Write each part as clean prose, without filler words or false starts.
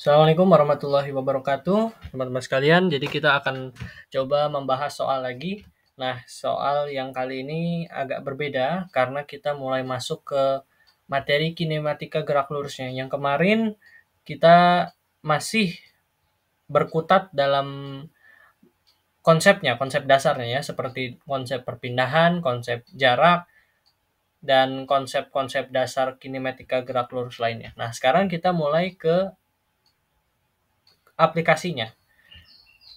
Assalamualaikum warahmatullahi wabarakatuh, teman-teman sekalian. Jadi kita akan coba membahas soal lagi. Nah, soal yang kali ini agak berbeda karena kita mulai masuk ke materi kinematika gerak lurusnya. Yang kemarin kita masih berkutat dalam konsepnya, konsep dasarnya ya, seperti konsep perpindahan, konsep jarak, dan konsep-konsep dasar kinematika gerak lurus lainnya. Nah, sekarang kita mulai ke aplikasinya.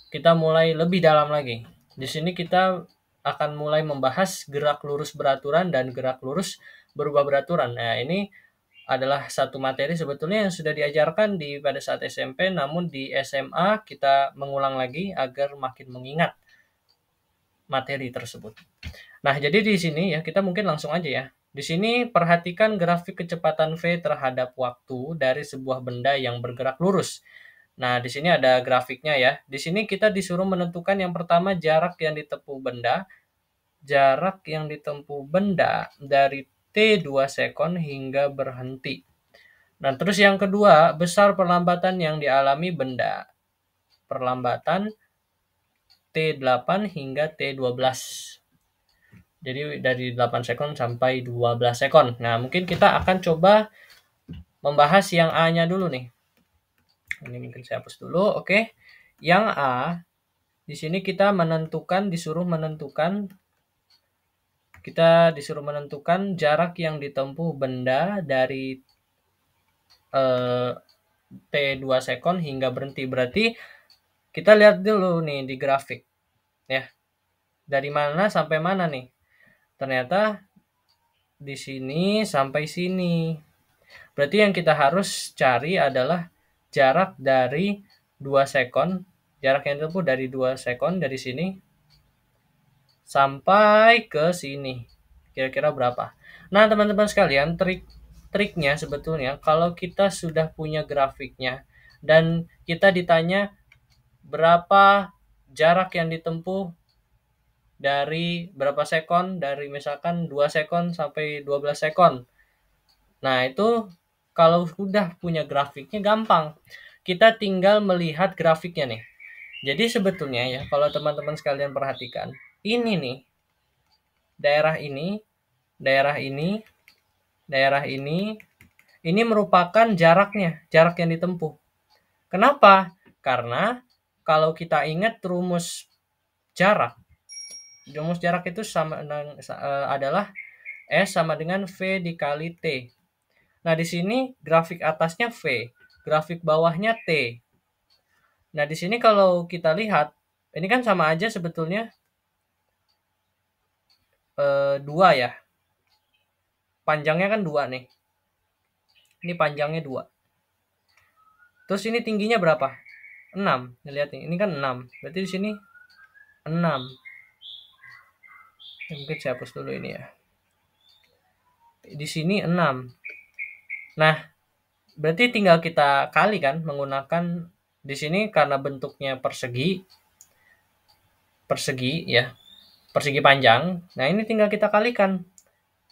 Kita mulai lebih dalam lagi. Di sini kita akan mulai membahas gerak lurus beraturan dan gerak lurus berubah beraturan. Nah, ini adalah satu materi sebetulnya yang sudah diajarkan pada saat SMP, namun di SMA kita mengulang lagi agar makin mengingat materi tersebut. Nah, jadi di sini ya kita mungkin langsung aja ya. Di sini perhatikan grafik kecepatan V terhadap waktu dari sebuah benda yang bergerak lurus. Nah, di sini ada grafiknya ya. Di sini kita disuruh menentukan yang pertama jarak yang ditempuh benda dari T2 sekon hingga berhenti. Nah, terus yang kedua, besar perlambatan yang dialami benda. Perlambatan T8 hingga T12. Jadi dari 8 sekon sampai 12 sekon. Nah, mungkin kita akan coba membahas yang A-nya dulu nih. Ini mungkin saya hapus dulu, oke. Yang A, di sini kita disuruh menentukan jarak yang ditempuh benda dari T2 sekon hingga berhenti. Berarti kita lihat dulu nih di grafik ya. Dari mana sampai mana nih? Ternyata di sini sampai sini. Berarti yang kita harus cari adalah jarak dari 2 sekon, jarak yang ditempuh dari 2 sekon dari sini sampai ke sini. Kira-kira berapa? Nah, teman-teman sekalian, triknya sebetulnya kalau kita sudah punya grafiknya dan kita ditanya berapa jarak yang ditempuh dari berapa sekon, dari misalkan 2 sekon sampai 12 sekon. Nah, itu kalau sudah punya grafiknya gampang. Kita tinggal melihat grafiknya nih. Jadi sebetulnya ya, kalau teman-teman sekalian perhatikan, ini nih, daerah ini, daerah ini, daerah ini merupakan jarak yang ditempuh. Kenapa? Karena kalau kita ingat rumus jarak itu adalah S sama dengan V dikali T. Nah, di sini grafik atasnya V, grafik bawahnya T. Nah, di sini kalau kita lihat, ini kan sama aja sebetulnya 2 ya. Panjangnya kan 2 nih. Ini panjangnya 2. Terus ini tingginya berapa? 6. Lihat nih, ini kan 6. Berarti di sini 6. Mungkin saya hapus dulu ini ya. Di sini 6. Nah, berarti tinggal kita kali kan menggunakan di sini karena bentuknya persegi ya. Persegi panjang. Nah, ini tinggal kita kalikan.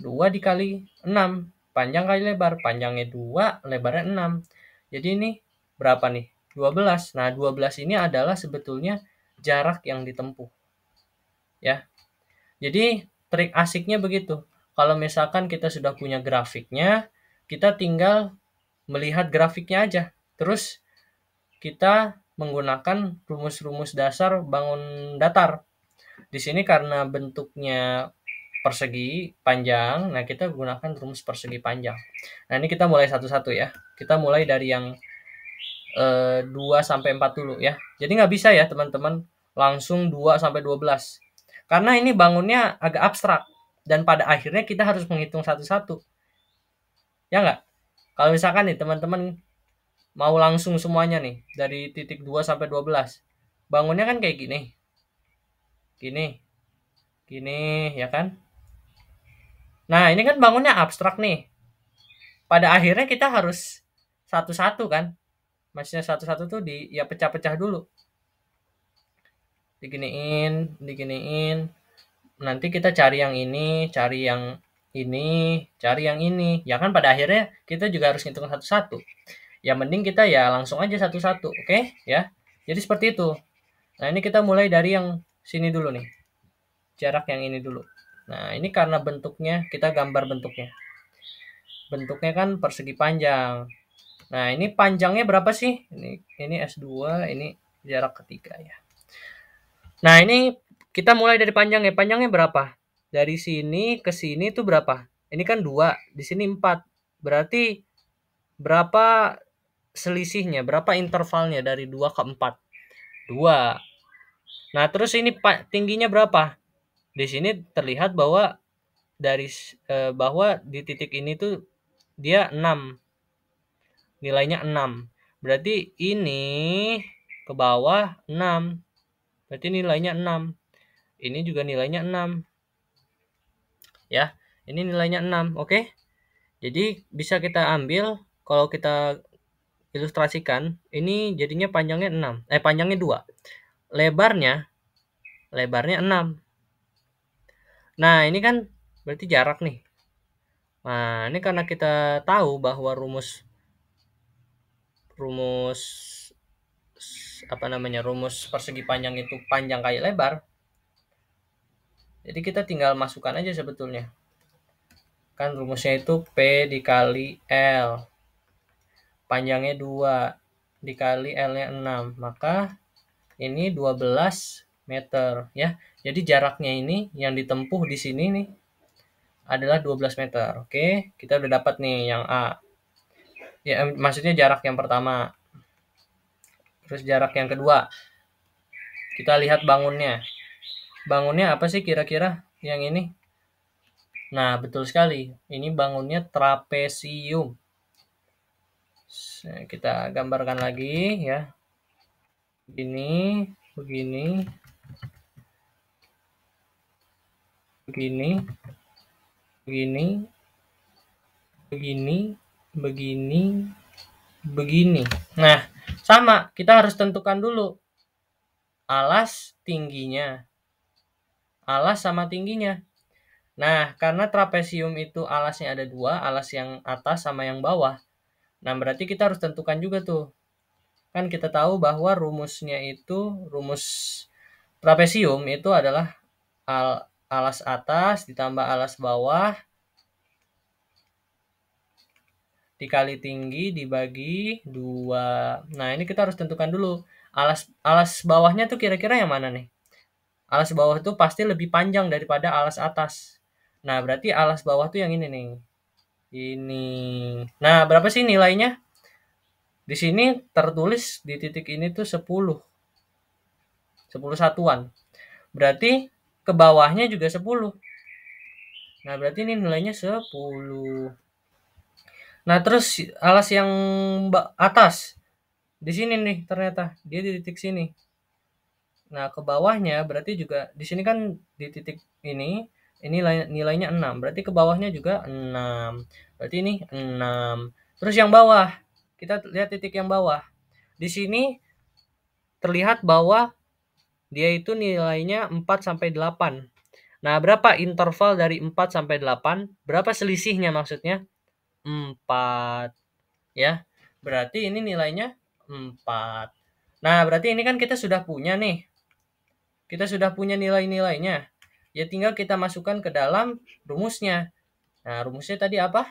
2 dikali 6. Panjang kali lebar. Panjangnya 2, lebarnya 6. Jadi ini berapa nih? 12. Nah, 12 ini adalah sebetulnya jarak yang ditempuh. Ya. Jadi trik asiknya begitu. Kalau misalkan kita sudah punya grafiknya, kita tinggal melihat grafiknya aja. Terus kita menggunakan rumus-rumus dasar bangun datar. Di sini karena bentuknya persegi panjang, nah kita gunakan rumus persegi panjang. Nah, ini kita mulai satu-satu ya. Kita mulai dari yang 2 sampai 4 dulu ya. Jadi nggak bisa ya teman-teman langsung 2 sampai 12. Karena ini bangunnya agak abstrak dan pada akhirnya kita harus menghitung satu-satu. Ya nggak? Kalau misalkan nih teman-teman mau langsung semuanya nih dari titik 2 sampai 12. Bangunnya kan kayak gini. Gini. Gini, ya kan? Nah, ini kan bangunnya abstrak nih. Pada akhirnya kita harus satu-satu kan? Maksudnya satu-satu tuh ya pecah-pecah dulu. Diginiin. Nanti kita cari yang ini, cari yang ini. Ya kan pada akhirnya kita juga harus ngitung satu-satu. Ya mending kita ya langsung aja satu-satu, oke? Ya. Jadi seperti itu. Nah, ini kita mulai dari yang sini dulu nih. Jarak yang ini dulu. Nah, ini karena bentuknya, kita gambar bentuknya. Bentuknya kan persegi panjang. Nah, ini panjangnya berapa sih? Ini S2, ini jarak ketiga ya. Nah, ini kita mulai dari panjangnya. Panjangnya berapa? Dari sini ke sini itu berapa? Ini kan 2, di sini 4. Berarti berapa selisihnya? Berapa intervalnya dari 2 ke 4? 2. Nah, terus ini tingginya berapa? Di sini terlihat bahwa bahwa di titik ini tuh dia 6. Nilainya 6. Berarti ini ke bawah 6. Berarti nilainya 6. Ini juga nilainya 6. Ya, ini nilainya 6. Oke. Jadi bisa kita ambil kalau kita ilustrasikan, ini jadinya panjangnya 6. Panjangnya 2. Lebarnya 6. Nah, ini kan berarti jarak nih. Nah, ini karena kita tahu bahwa rumus persegi panjang itu panjang kali lebar. Jadi kita tinggal masukkan aja sebetulnya. Kan rumusnya itu P dikali L. Panjangnya 2 dikali L-nya 6. Maka ini 12 meter ya. Jadi jaraknya ini yang ditempuh di sini nih adalah 12 meter. Oke, kita udah dapat nih yang A. Ya, maksudnya jarak yang pertama. Terus jarak yang kedua. Kita lihat bangunnya. Bangunnya apa sih kira-kira yang ini? Nah, betul sekali. Ini bangunnya trapesium. Kita gambarkan lagi ya. Begini, begini, begini, begini, begini, begini, begini. Nah, sama. Kita harus tentukan dulu alas tingginya. Alas sama tingginya. Nah, karena trapesium itu alasnya ada 2, alas yang atas sama yang bawah. Nah, berarti kita harus tentukan juga tuh. Kan kita tahu bahwa rumusnya itu, rumus trapesium itu adalah alas atas ditambah alas bawah dikali tinggi dibagi 2. Nah, ini kita harus tentukan dulu. Alas bawahnya tuh kira-kira yang mana nih? Alas bawah itu pasti lebih panjang daripada alas atas. Nah, berarti alas bawah tuh yang ini nih. Ini. Nah, berapa sih nilainya? Di sini tertulis di titik ini tuh 10. 10 satuan. Berarti ke bawahnya juga 10. Nah, berarti ini nilainya 10. Nah, terus alas yang atas. Di sini nih ternyata. Dia di titik sini. Nah, ke bawahnya berarti juga di sini kan di titik ini nilainya 6. Berarti ke bawahnya juga 6. Berarti ini 6. Terus yang bawah. Kita lihat titik yang bawah. Di sini terlihat bahwa dia itu nilainya 4 sampai 8. Nah, berapa interval dari 4 sampai 8? Berapa selisihnya maksudnya? 4. Ya. Berarti ini nilainya 4. Nah, berarti ini kan kita sudah punya nih. Kita sudah punya nilai-nilainya. Ya tinggal kita masukkan ke dalam rumusnya. Nah, rumusnya tadi apa?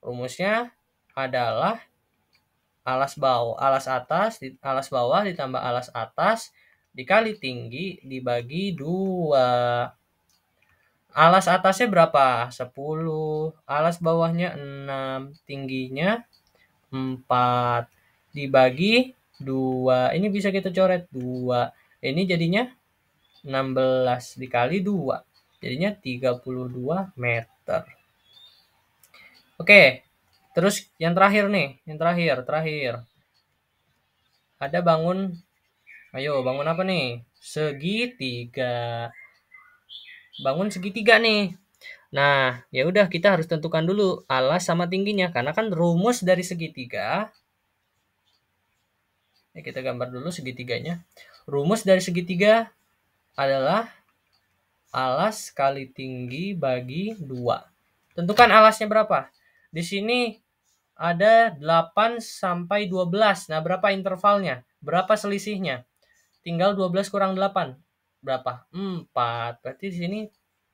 Rumusnya adalah alas bawah ditambah alas atas dikali tinggi dibagi 2. Alas atasnya berapa? 10. Alas bawahnya 6. Tingginya 4. Dibagi 2. Ini bisa kita coret 2. Ini jadinya 16 dikali 2. Jadinya 32 meter. Oke. Terus yang terakhir nih. Yang terakhir. Ada bangun. Ayo, bangun apa nih? Segitiga. Bangun segitiga nih. Nah, ya udah kita harus tentukan dulu alas sama tingginya karena kan rumus dari segitiga. Ya, kita gambar dulu segitiganya. Rumus dari segitiga adalah alas kali tinggi bagi 2. Tentukan alasnya berapa? Di sini ada 8 sampai 12. Nah, berapa intervalnya? Berapa selisihnya? Tinggal 12 kurang 8. Berapa? 4. Berarti di sini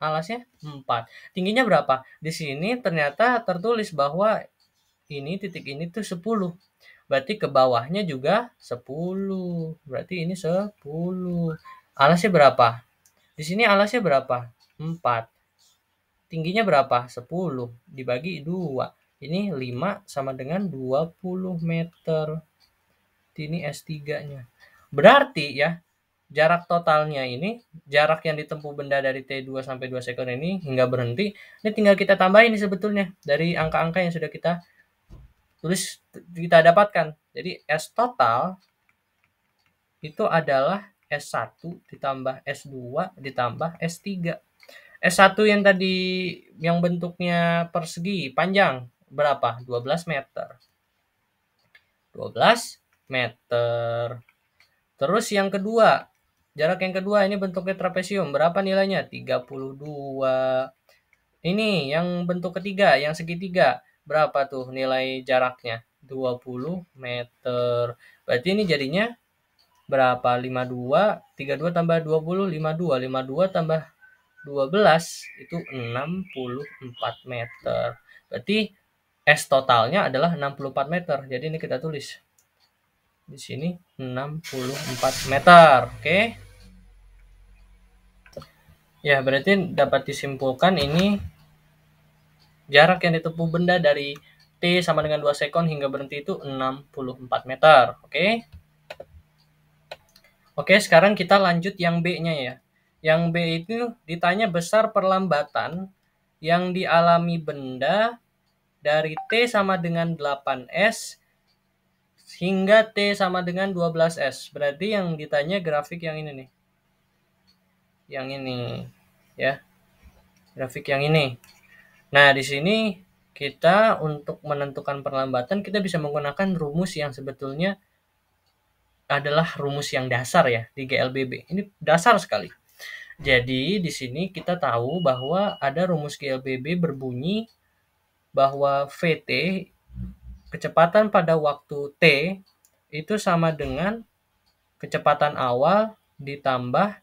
alasnya 4. Tingginya berapa? Di sini ternyata tertulis bahwa ini titik ini tuh 10. Berarti ke bawahnya juga 10. Berarti ini 10. Alasnya berapa? Di sini alasnya berapa? 4. Tingginya berapa? 10 dibagi 2. Ini 5 sama dengan 20 meter. Ini S3-nya. Berarti ya, jarak totalnya ini, jarak yang ditempuh benda dari T2 sampai 2 second ini hingga berhenti, ini tinggal kita tambahin nih sebetulnya dari angka-angka yang sudah kita tulis, kita dapatkan. Jadi S total itu adalah S1 ditambah S2 ditambah S3. S1 yang tadi yang bentuknya persegi panjang berapa? 12 meter. 12 meter. Terus yang kedua, jarak yang kedua ini bentuknya trapesium. Berapa nilainya? 32. Ini yang bentuk ketiga, yang segitiga. Berapa tuh nilai jaraknya? 20 meter. Berarti ini jadinya berapa? 52, 32 tambah 20, 52. 52 tambah 12 itu 64 meter. Berarti S totalnya adalah 64 meter. Jadi ini kita tulis di sini 64 meter. Oke. Ya, berarti dapat disimpulkan ini jarak yang ditempuh benda dari T sama dengan 2 sekon hingga berhenti itu 64 meter. Oke. Oke, sekarang kita lanjut yang B-nya ya. Yang B itu ditanya besar perlambatan yang dialami benda dari T sama dengan 8S hingga T sama dengan 12S. Berarti yang ditanya grafik yang ini nih. Yang ini ya. Grafik yang ini. Nah, di sini kita untuk menentukan perlambatan kita bisa menggunakan rumus yang sebetulnya adalah rumus yang dasar ya di GLBB. Ini dasar sekali. Jadi di sini kita tahu bahwa ada rumus GLBB berbunyi bahwa VT kecepatan pada waktu T itu sama dengan kecepatan awal ditambah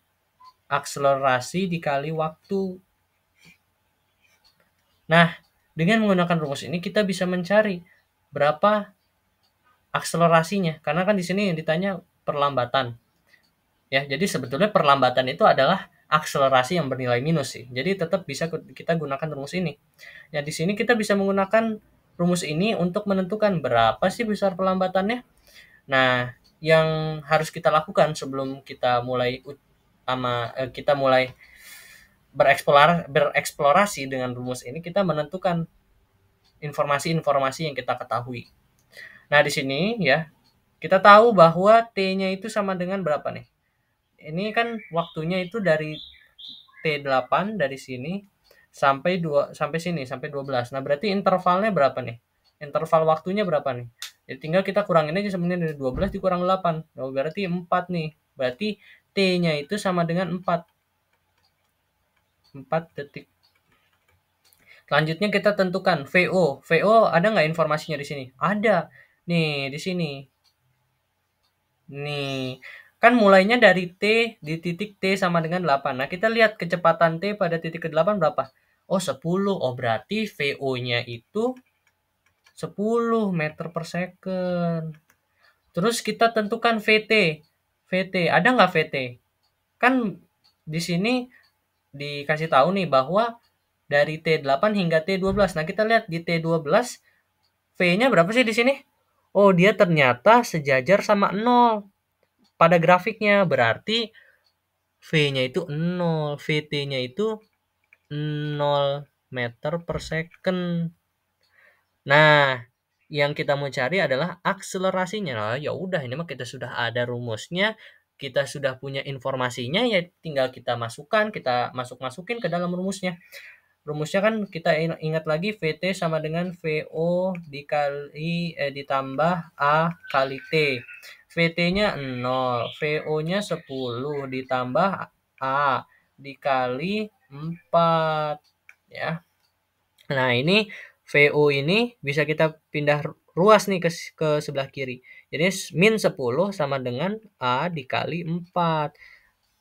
akselerasi dikali waktu. Nah, dengan menggunakan rumus ini kita bisa mencari berapa akselerasinya karena kan di sini yang ditanya perlambatan. Ya, jadi sebetulnya perlambatan itu adalah akselerasi yang bernilai minus sih. Jadi tetap bisa kita gunakan rumus ini. Ya, di sini kita bisa menggunakan rumus ini untuk menentukan berapa sih besar perlambatannya. Nah, yang harus kita lakukan sebelum kita mulai bereksplorasi dengan rumus ini, kita menentukan informasi-informasi yang kita ketahui. Nah, di sini ya, kita tahu bahwa T-nya itu sama dengan berapa nih? Ini kan waktunya itu dari T8 dari sini sampai sini sampai 12. Nah, berarti intervalnya berapa nih? Interval waktunya berapa nih? Jadi tinggal kita kurangin aja sebenarnya dari 12 dikurang 8. Oh, berarti 4 nih. Berarti T-nya itu sama dengan 4. 4 detik. Selanjutnya kita tentukan VO. VO ada nggak informasinya di sini? Ada. Nih, di sini. Nih, kan mulainya dari T di titik T sama dengan 8. Nah, kita lihat kecepatan T pada titik ke-8 berapa? Oh, 10. Oh, berarti VO-nya itu 10 meter per second. Terus kita tentukan VT. VT, ada nggak VT? Kan di sini dikasih tahu nih bahwa dari T8 hingga T12. Nah, kita lihat di T12 V-nya berapa sih di sini? Oh, dia ternyata sejajar sama 0 pada grafiknya. Berarti V-nya itu 0, VT-nya itu 0 meter per second. Nah, yang kita mau cari adalah akselerasinya. Nah, ya udah ini mah kita sudah ada rumusnya, kita sudah punya informasinya, ya tinggal kita masukkan, kita masukin ke dalam rumusnya. Rumusnya kan kita ingat lagi VT sama dengan VO ditambah A kali T. VT-nya 0, VO-nya 10 ditambah A dikali 4 ya. Nah, ini VO ini bisa kita pindah ruas nih ke sebelah kiri. Jadi min 10 sama dengan A dikali 4.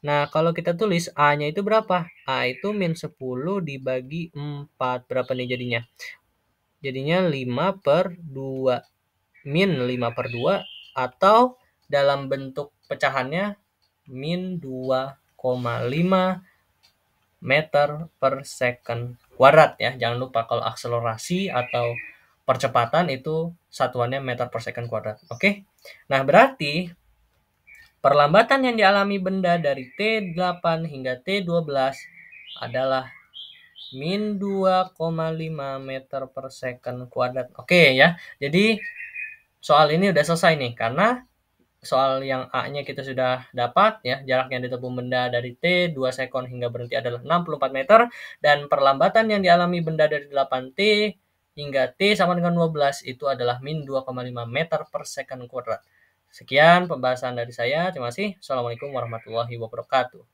Nah, kalau kita tulis A-nya itu berapa? A itu min 10 dibagi 4. Berapa nih jadinya? Jadinya 5/2. Min 5/2 atau dalam bentuk pecahannya min 2,5 meter per second kuadrat ya. Jangan lupa kalau akselerasi atau percepatan itu satuannya meter per second kuadrat. Oke. Nah, berarti perlambatan yang dialami benda dari T8 hingga T12 adalah min 2,5 meter per second kuadrat. Oke ya. Jadi soal ini udah selesai nih karena soal yang A-nya kita sudah dapat ya, jarak yang ditempuh benda dari T 2 sekon hingga berhenti adalah 64 meter dan perlambatan yang dialami benda dari 8T hingga T sama dengan 12 itu adalah min 2,5 meter per second kuadrat. Sekian pembahasan dari saya. Terima kasih. Assalamualaikum warahmatullahi wabarakatuh.